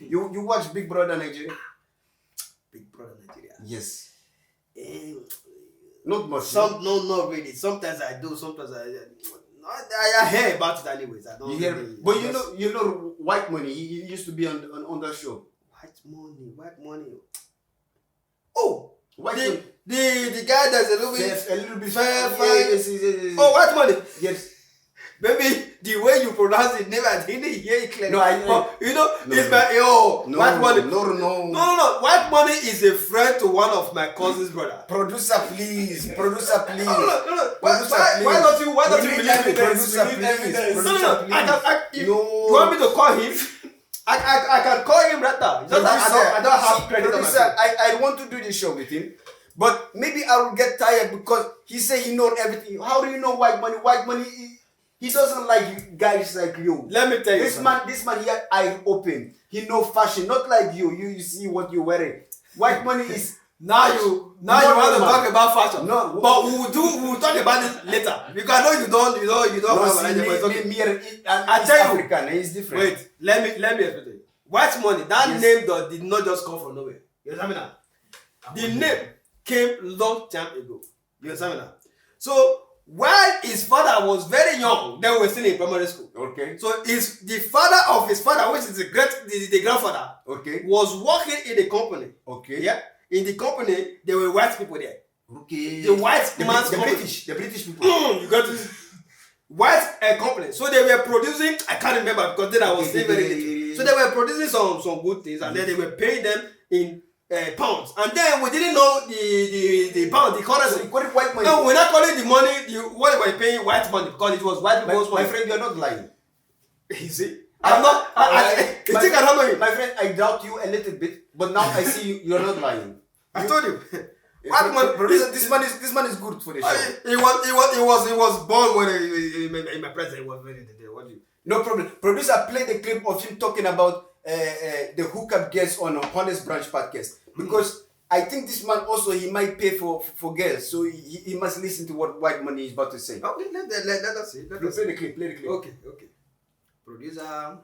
You watch Big Brother Nigeria? Big Brother Nigeria. Yes. Not much. No, not really. Sometimes I do. Sometimes I hear about it anyways. I don't. You hear, really, but you know, Whitemoney. He used to be on that show. Whitemoney. Oh, Whitemoney. The guy that's a little bit fair. Yes. Oh, Whitemoney. Yes. Maybe the way you pronounce the name, I didn't hear it clearly. No, it's my Whitemoney. No. Whitemoney is a friend to one of my cousin's brother. Producer, please. No. Why don't you believe me? Producer, please. No. You want me to call him? I can call him right now. Just I don't have credit. Producer, I want to do the show with him, but maybe I will get tired because he say he knows everything. How do you know Whitemoney? Whitemoney, he doesn't like guys like you. Let me tell you, this man here, eye open. He know fashion, not like you. You see what you're wearing. Whitemoney is now you want to talk about fashion. No, but we'll talk about it later because I know you don't have an idea. I tell you, African, it's different. Wait, let me explain to you. Whitemoney, that name did not just come from nowhere. You understand me now? The name came long time ago. You understand me now? So while his father was very young, they were still in primary school. Okay. So the father of his father, which is the grandfather, okay, was working in the company. Okay. Yeah. In the company, there were white people there. Okay. The white man's company. The British people. You got it. White company. So they were producing. I can't remember because then I was still very little. So they were producing some good things, and then they were paying them in pounds. And then we didn't know the pound, the currency. So you call it white money. No, we're not calling the money what we were paying white money because it was white people's money. My friend, you're not lying. You see, I'm not. You think I don't know you? My friend, I doubt you a little bit, but now I see you're not lying. I told you. This man is good for the show. He was born when in my presence. He was very there. What do you? No problem. Producer, play the clip of him talking about the hookup girls on a Honest Branch podcast because I think this man also he might pay for girls, so he must listen to what Whitemoney is about to say. Okay, let us see. Play the clip. Okay. Producer.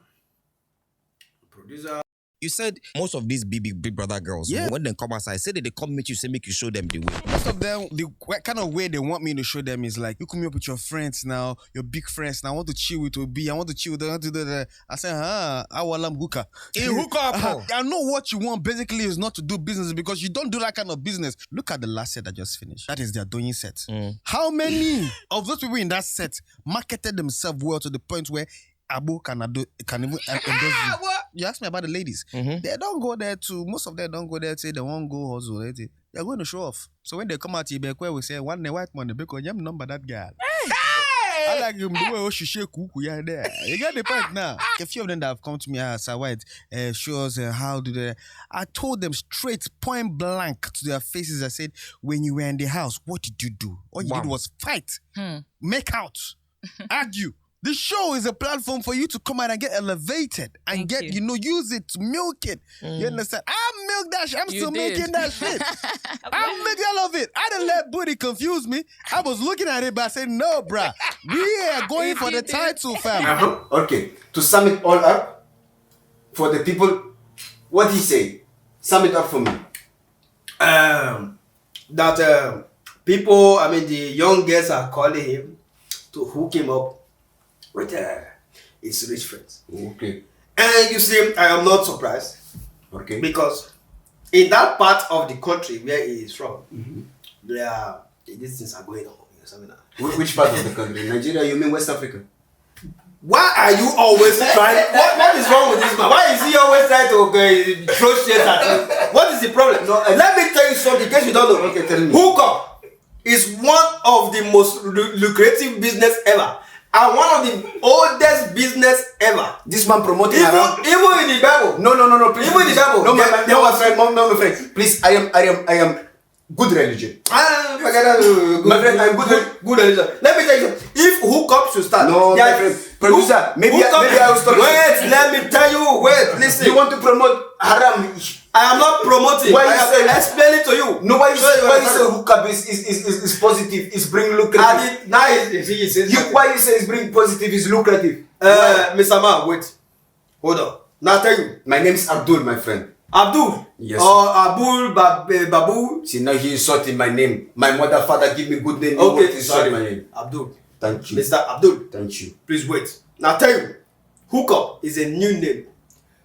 You said most of these big brother girls, when they come outside, say that they come meet you, say make you show them the way. Most of them, the kind of way they want me to show them is like, you come up with your friends now, your big friends now, I want to chill with Obi, I want to chill with them. I say, I want hookah. I know what you want basically is not to do business because you don't do that kind of business. Look at the last set I just finished. That is their doing set. How many of those people in that set marketed themselves well to the point where Abu can even endorse you? You asked me about the ladies. They don't go there most of them don't go there to say they won't go hustle. They're going to show off. So when they come out, Yeboah will say, one white money because you number that girl. I like you the way she shake kuku there. You get the point now. A few of them that have come to me as a white show us how do they. I told them straight, point blank to their faces. I said, when you were in the house, what did you do? All you did was fight, make out, argue. The show is a platform for you to come out and get elevated and use it to milk it. You understand? I milk that shit. I'm still making that shit. I'm making all of it. I didn't let booty confuse me. I was looking at it, but I said, no, bruh. We are going for the title, fam. Okay. To sum it all up, for the people, what he say? Sum it up for me. That people, the young girls are calling him to hook him up with his rich friends. Okay. And you see, I am not surprised. Okay. Because in that part of the country where he is from, these things are going on. Which part of the country? Nigeria, you mean West Africa? Why are you always trying? What is wrong with this man? Why is he always trying to throw shit at you? What is the problem? No, let me tell you something in case you don't know. Okay, tell me. Hookup is one of the most lucrative business ever. And one of the oldest business ever. This man promoting around. Even in the Bible. No, please. Even in the Bible. No, my friend. Please, I am good religion. My friend, I'm good religion. Let me tell you something. If hookup should start. No, my friend. Producer, maybe I will start. Wait, let me tell you. Wait, listen. You want to promote haram? I am not promoting. Why I am explaining to you. No, why you say hookup is positive, is bring lucrative? Why you say it's bring positive, is lucrative? Mr. Man, wait. Hold on. Now I tell you. My name is Abdul, my friend. Abdul. Yes. Or Abdul Babu. See, now he insulting my name. My mother, father give me good name. Okay, sorry, sorry. my name. Abdul. Thank you. Mr. Abdul. Thank you. Please wait. Now I tell you. Hookup is a new name.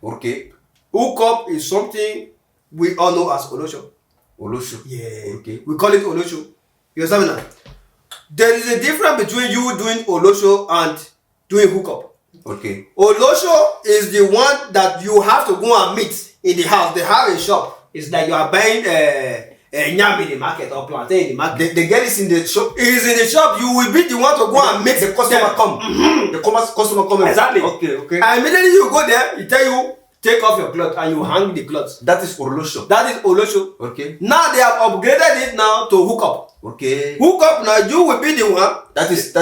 Okay. Hookup is something we all know as Olosho. Olosho. Yeah. Okay. We call it Olosho. You understand me now? There is a difference between you doing Olosho and doing hookup. Okay. Olosho is the one that you have to go and meet in the house. They have a shop. It's like you are buying yam in the market or plantain in the market. The girl is in the shop. Is in the shop. You will be the one to go and make the customer them come. Mm-hmm. The customer come. Exactly. Okay. Okay. And immediately you go there, he tell you take off your clothes and you hang the clothes. That is Olosho. That is Olosho. Okay. Now they have upgraded it now to hookup. Okay. Hookup now you will be the one. That is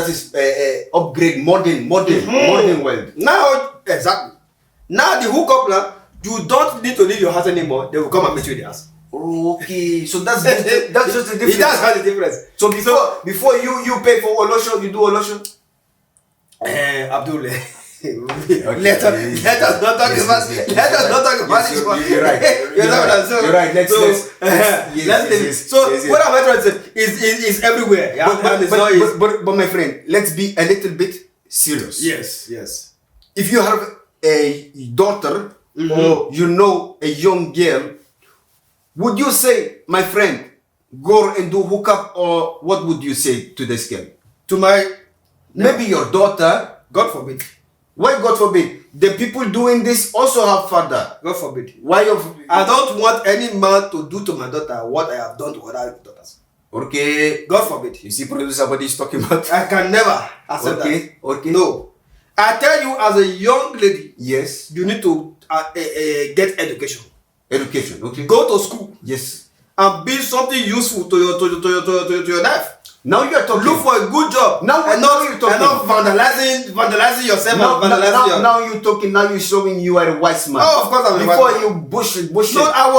upgrade modern world. Now exactly. Now the hookup now you don't need to leave your house anymore. They will come and meet you in the house. Okay. So that's just the difference. That's how the difference. So before you pay for Olosho, you do Olosho. Abdul. Okay. Let us not talk about this one. You're right. You're right. Let's leave it. So what am I trying to say? Is everywhere. Yeah? But my friend, let's be a little bit serious. Yes. If you have a daughter or you know a young girl, would you say, my friend, go and do hookup, or what would you say to this girl? To my Maybe your daughter. God forbid. Why God forbid? The people doing this also have father. God forbid. Why I don't want any man to do to my daughter what I have done to other daughters. Okay. God forbid. You see, producer, what he's talking about. I can never accept that. Okay. No. I tell you, as a young lady, Yes. you need to get education. Education. Okay. Go to school Yes. and be something useful to your life. Now you are talking. Look for a good job. Now you're talking. And not vandalizing yourself. Now you're talking. Now you're showing you are a wise man. Oh, of course I'm a wise Before man. you bush. No, I was